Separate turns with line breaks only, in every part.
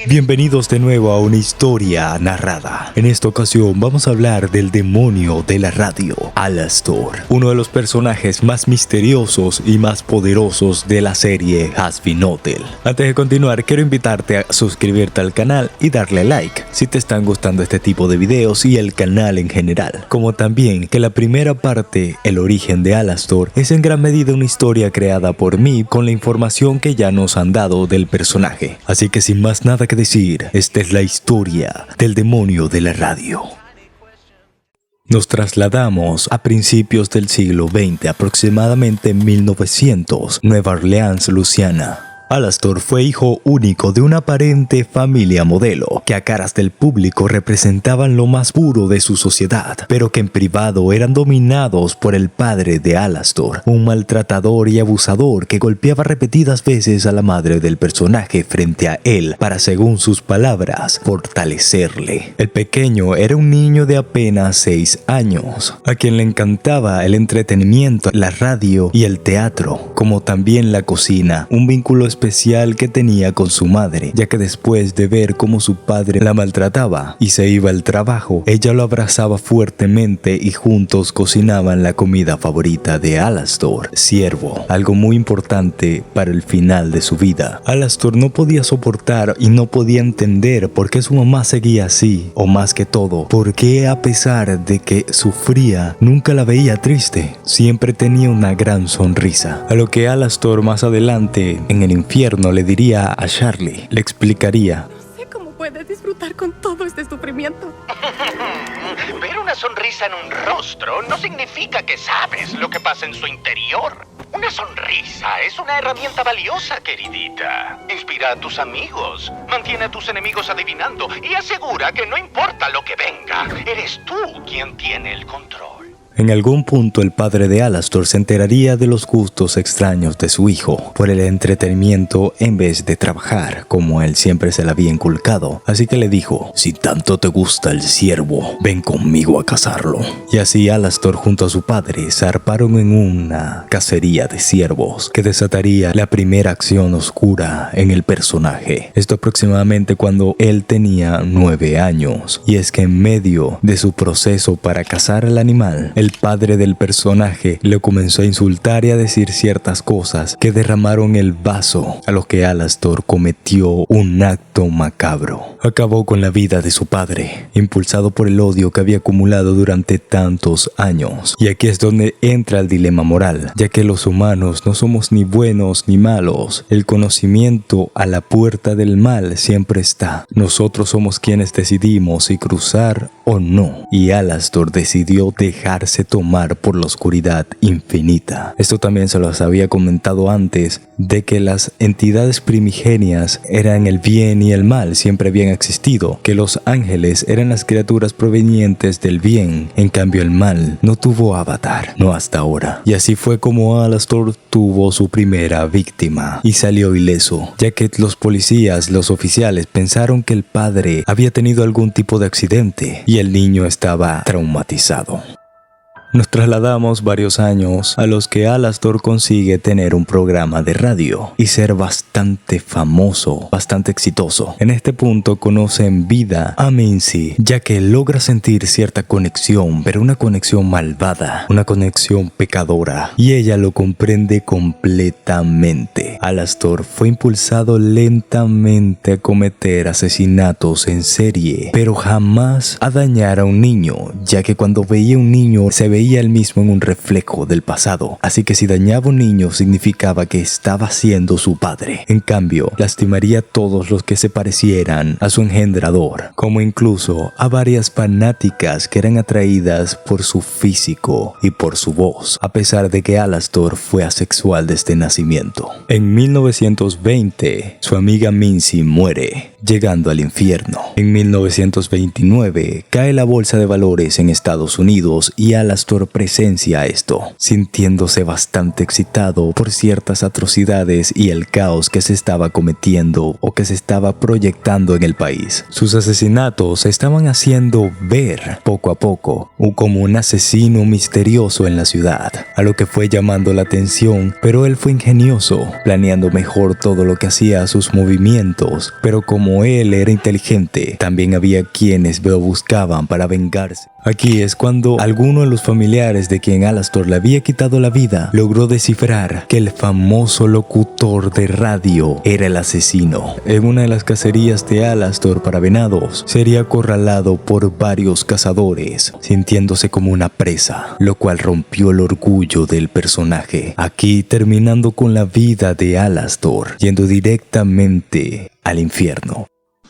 Bienvenidos de nuevo a una historia narrada. En esta ocasión vamos a hablar del demonio de la radio, Alastor, uno de los personajes más misteriosos y más poderosos de la serie Hazbin Hotel. Antes de continuar, quiero invitarte a suscribirte al canal y darle like si te están gustando este tipo de videos y el canal en general, como también que la primera parte, el origen de Alastor, es en gran medida una historia creada por mí con la información que ya nos han dado del personaje. Así que sin más nada que decir, esta es la historia del demonio de la radio. Nos trasladamos a principios del siglo XX, aproximadamente en 1900, Nueva Orleans, Luisiana. Alastor fue hijo único de una aparente familia modelo, que a caras del público representaban lo más puro de su sociedad, pero que en privado eran dominados por el padre de Alastor, un maltratador y abusador que golpeaba repetidas veces a la madre del personaje frente a él para, según sus palabras, fortalecerle. El pequeño era un niño de apenas 6 años, a quien le encantaba el entretenimiento, la radio y el teatro, como también la cocina, un vínculo especial que tenía con su madre, ya que después de ver cómo su padre la maltrataba y se iba al trabajo, ella lo abrazaba fuertemente y juntos cocinaban la comida favorita de Alastor, ciervo, algo muy importante para el final de su vida. Alastor no podía soportar y no podía entender por qué su mamá seguía así, o más que todo, por qué a pesar de que sufría, nunca la veía triste, siempre tenía una gran sonrisa. A lo que Alastor más adelante, en el infierno, le diría a Charlie, le explicaría:
No sé cómo puedes disfrutar con todo este sufrimiento.
Ver una sonrisa en un rostro no significa que sabes lo que pasa en su interior. Una sonrisa es una herramienta valiosa, queridita. Inspira a tus amigos, mantiene a tus enemigos adivinando y asegura que no importa lo que venga, eres tú quien tiene el control.
En algún punto el padre de Alastor se enteraría de los gustos extraños de su hijo por el entretenimiento en vez de trabajar, como él siempre se le había inculcado. Así que le dijo: si tanto te gusta el ciervo, ven conmigo a cazarlo. Y así Alastor junto a su padre zarparon en una cacería de ciervos que desataría la primera acción oscura en el personaje. Esto aproximadamente cuando él tenía 9 años. Y es que en medio de su proceso para cazar al animal, el padre del personaje le comenzó a insultar y a decir ciertas cosas que derramaron el vaso, a lo que Alastor cometió un acto macabro. Acabó con la vida de su padre, impulsado por el odio que había acumulado durante tantos años. Y aquí es donde entra el dilema moral, ya que los humanos no somos ni buenos ni malos. El conocimiento a la puerta del mal siempre está. Nosotros somos quienes decidimos si cruzar o no. Y Alastor decidió dejarse tomar por la oscuridad infinita. Esto también se los había comentado antes, de que las entidades primigenias eran el bien y el mal, siempre habían existido, que los ángeles eran las criaturas provenientes del bien, en cambio el mal no tuvo avatar, no hasta ahora. Y así fue como Alastor tuvo su primera víctima y salió ileso, ya que los policías, los oficiales, pensaron que el padre había tenido algún tipo de accidente y el niño estaba traumatizado. Nos trasladamos varios años a los que Alastor consigue tener un programa de radio y ser bastante famoso, bastante exitoso. En este punto conoce en vida a Mincy, ya que logra sentir cierta conexión, pero una conexión malvada, una conexión pecadora, y ella lo comprende completamente. Alastor fue impulsado lentamente a cometer asesinatos en serie, pero jamás a dañar a un niño, ya que cuando veía un niño se veía él mismo en un reflejo del pasado, así que si dañaba a un niño significaba que estaba siendo su padre. En cambio, lastimaría a todos los que se parecieran a su engendrador, como incluso a varias fanáticas que eran atraídas por su físico y por su voz, a pesar de que Alastor fue asexual desde nacimiento. En 1920, su amiga Mincy muere, llegando al infierno. En 1929, cae la bolsa de valores en Estados Unidos y Alastor Alastor presencia esto, sintiéndose bastante excitado por ciertas atrocidades y el caos que se estaba cometiendo o que se estaba proyectando en el país. Sus asesinatos se estaban haciendo ver poco a poco como un asesino misterioso en la ciudad, a lo que fue llamando la atención, pero él fue ingenioso, planeando mejor todo lo que hacía, sus movimientos, pero como él era inteligente, también había quienes lo buscaban para vengarse. Aquí es cuando alguno de los familiares de quien Alastor le había quitado la vida logró descifrar que el famoso locutor de radio era el asesino. En una de las cacerías de Alastor para venados, sería acorralado por varios cazadores, sintiéndose como una presa, lo cual rompió el orgullo del personaje. Aquí terminando con la vida de Alastor, yendo directamente al infierno.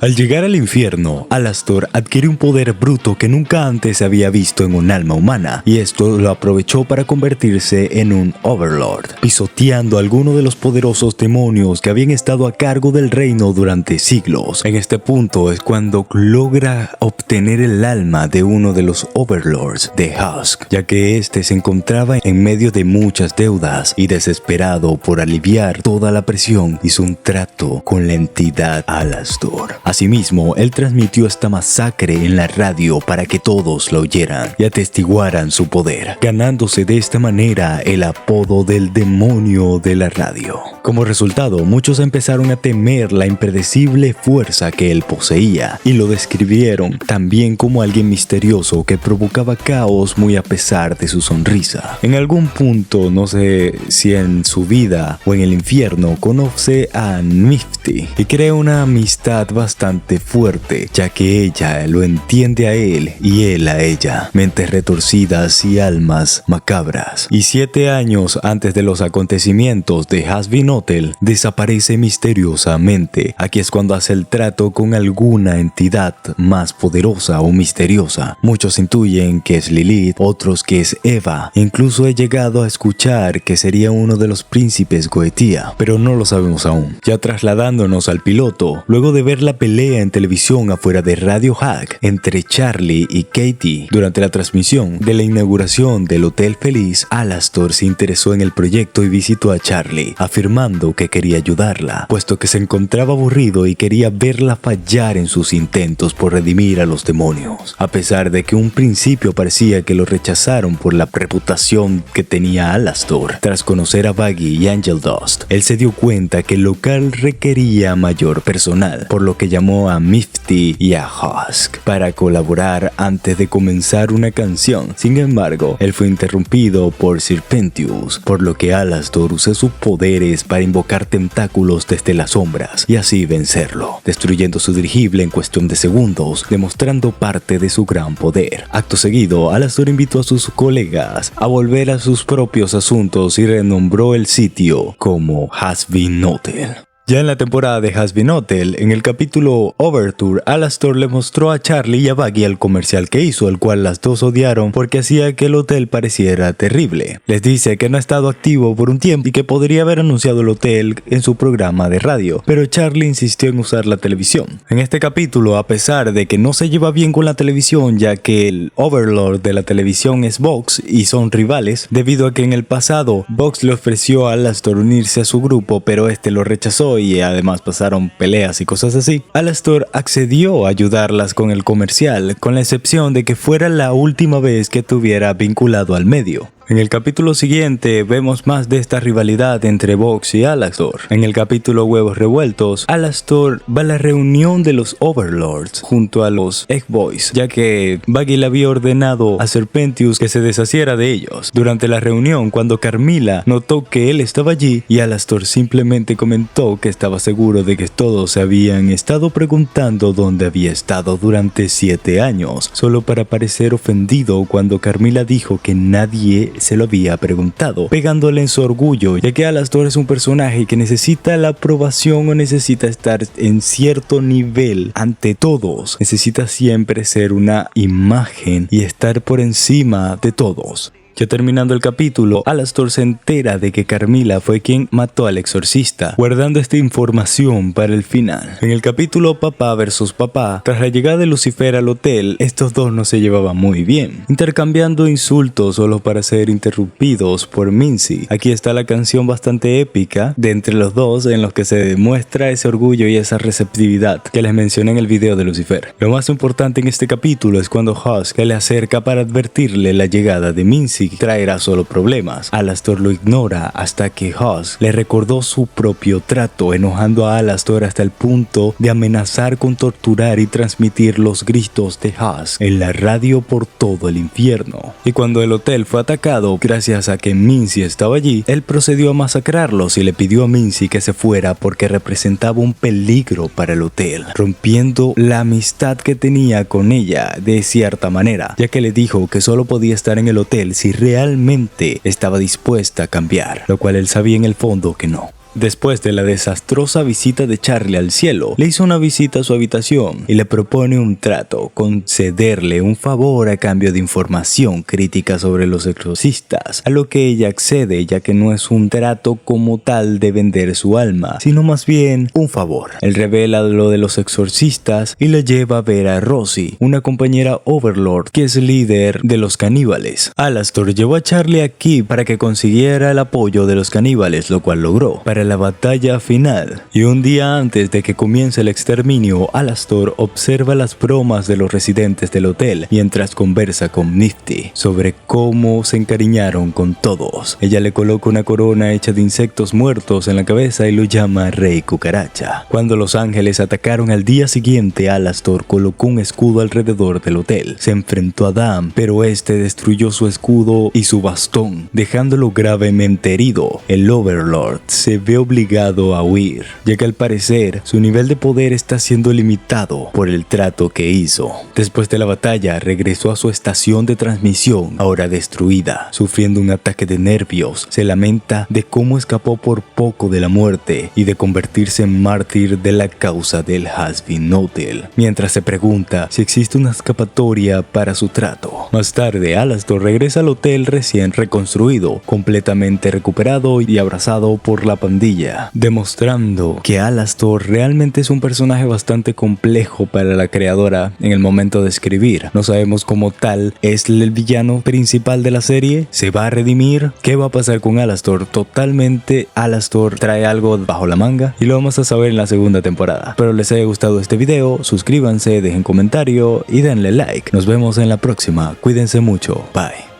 Al llegar al infierno, Alastor adquiere un poder bruto que nunca antes se había visto en un alma humana, y esto lo aprovechó para convertirse en un Overlord, pisoteando a algunos de los poderosos demonios que habían estado a cargo del reino durante siglos. En este punto es cuando logra obtener el alma de uno de los Overlords de Husk, ya que este se encontraba en medio de muchas deudas y desesperado por aliviar toda la presión, hizo un trato con la entidad Alastor. Asimismo, él transmitió esta masacre en la radio para que todos la oyeran y atestiguaran su poder, ganándose de esta manera el apodo del demonio de la radio. Como resultado, muchos empezaron a temer la impredecible fuerza que él poseía y lo describieron también como alguien misterioso que provocaba caos muy a pesar de su sonrisa. En algún punto, no sé si en su vida o en el infierno, conoce a Nifty y crea una amistad bastante fuerte, ya que ella lo entiende a él y él a ella, mentes retorcidas y almas macabras. Y 7 años antes de los acontecimientos de Hasbin-Hotel, desaparece misteriosamente. Aquí es cuando hace el trato con alguna entidad más poderosa o misteriosa. Muchos intuyen que es Lilith, otros que es Eva. Incluso he llegado a escuchar que sería uno de los príncipes Goetia, pero no lo sabemos aún. Ya trasladándonos al piloto, luego de ver la pelea en televisión afuera de Radio Hack entre Charlie y Katie durante la transmisión de la inauguración del Hotel Feliz, Alastor se interesó en el proyecto y visitó a Charlie, afirmando que quería ayudarla, puesto que se encontraba aburrido y quería verla fallar en sus intentos por redimir a los demonios. A pesar de que un principio parecía que lo rechazaron por la reputación que tenía Alastor, tras conocer a Baggy y Angel Dust, él se dio cuenta que el local requería mayor personal, por lo que llamó a Mifty y a Husk para colaborar antes de comenzar una canción. Sin embargo, él fue interrumpido por Serpentius, por lo que Alastor usó sus poderes para invocar tentáculos desde las sombras y así vencerlo, destruyendo su dirigible en cuestión de segundos, demostrando parte de su gran poder. Acto seguido, Alastor invitó a sus colegas a volver a sus propios asuntos y renombró el sitio como Hasbin-Hotel. Ya en la temporada de Hasbin-Hotel, en el capítulo Overture, Alastor le mostró a Charlie y a Baggy el comercial que hizo, el cual las dos odiaron porque hacía que el hotel pareciera terrible. Les dice que no ha estado activo por un tiempo y que podría haber anunciado el hotel en su programa de radio, pero Charlie insistió en usar la televisión. En este capítulo, a pesar de que no se lleva bien con la televisión, ya que el Overlord de la televisión es Vox y son rivales, debido a que en el pasado Vox le ofreció a Alastor unirse a su grupo, pero este lo rechazó y además pasaron peleas y cosas así. Alastor accedió a ayudarlas con el comercial, con la excepción de que fuera la última vez que estuviera vinculado al medio. En el capítulo siguiente vemos más de esta rivalidad entre Vox y Alastor. En el capítulo Huevos Revueltos, Alastor va a la reunión de los Overlords junto a los Egg Boys, ya que Baggy le había ordenado a Serpentius que se deshaciera de ellos. Durante la reunión, cuando Carmilla notó que él estaba allí, y Alastor simplemente comentó que estaba seguro de que todos se habían estado preguntando dónde había estado durante 7 años, solo para parecer ofendido cuando Carmilla dijo que nadie se lo había preguntado, pegándole en su orgullo, ya que Alastor es un personaje que necesita la aprobación o necesita estar en cierto nivel ante todos, necesita siempre ser una imagen y estar por encima de todos. Ya terminando el capítulo, Alastor se entera de que Carmilla fue quien mató al exorcista, guardando esta información para el final. En el capítulo Papá vs Papá, tras la llegada de Lucifer al hotel, estos dos no se llevaban muy bien, intercambiando insultos solo para ser interrumpidos por Minzy. Aquí está la canción bastante épica de entre los dos, en los que se demuestra ese orgullo y esa receptividad que les mencioné en el video de Lucifer. Lo más importante en este capítulo es cuando Husk se le acerca para advertirle la llegada de Minzy traerá solo problemas. Alastor lo ignora hasta que Husk le recordó su propio trato, enojando a Alastor hasta el punto de amenazar con torturar y transmitir los gritos de Husk en la radio por todo el infierno. Y cuando el hotel fue atacado, gracias a que Minzy estaba allí, él procedió a masacrarlos y le pidió a Minzy que se fuera porque representaba un peligro para el hotel, rompiendo la amistad que tenía con ella de cierta manera, ya que le dijo que solo podía estar en el hotel si realmente estaba dispuesta a cambiar, lo cual él sabía en el fondo que no. Después de la desastrosa visita de Charlie al cielo, le hizo una visita a su habitación y le propone un trato, concederle un favor a cambio de información crítica sobre los exorcistas, a lo que ella accede, ya que no es un trato como tal de vender su alma, sino más bien un favor. Él revela lo de los exorcistas y le lleva a ver a Rosie, una compañera Overlord que es líder de los caníbales. Alastor llevó a Charlie aquí para que consiguiera el apoyo de los caníbales, lo cual logró. Para la batalla final, y un día antes de que comience el exterminio, Alastor observa las bromas de los residentes del hotel mientras conversa con Nifty sobre cómo se encariñaron con todos. Ella le coloca una corona hecha de insectos muertos en la cabeza y lo llama Rey Cucaracha. Cuando los ángeles atacaron al día siguiente, Alastor colocó un escudo alrededor del hotel. Se enfrentó a Dam, pero este destruyó su escudo y su bastón, dejándolo gravemente herido. El Overlord se ve obligado a huir, ya que al parecer su nivel de poder está siendo limitado por el trato que hizo. Después de la batalla, regresó a su estación de transmisión, ahora destruida, sufriendo un ataque de nervios. Se lamenta de cómo escapó por poco de la muerte y de convertirse en mártir de la causa del Hazbin Hotel, mientras se pregunta si existe una escapatoria para su trato. Más tarde, Alastor regresa al hotel recién reconstruido, completamente recuperado y abrazado por la pandilla, demostrando que Alastor realmente es un personaje bastante complejo para la creadora en el momento de escribir. No sabemos cómo tal es el villano principal de la serie. ¿Se va a redimir? ¿Qué va a pasar con Alastor? Totalmente Alastor trae algo bajo la manga y lo vamos a saber en la segunda temporada. Espero les haya gustado este video, suscríbanse, dejen comentario y denle like. Nos vemos en la próxima. Cuídense mucho. Bye.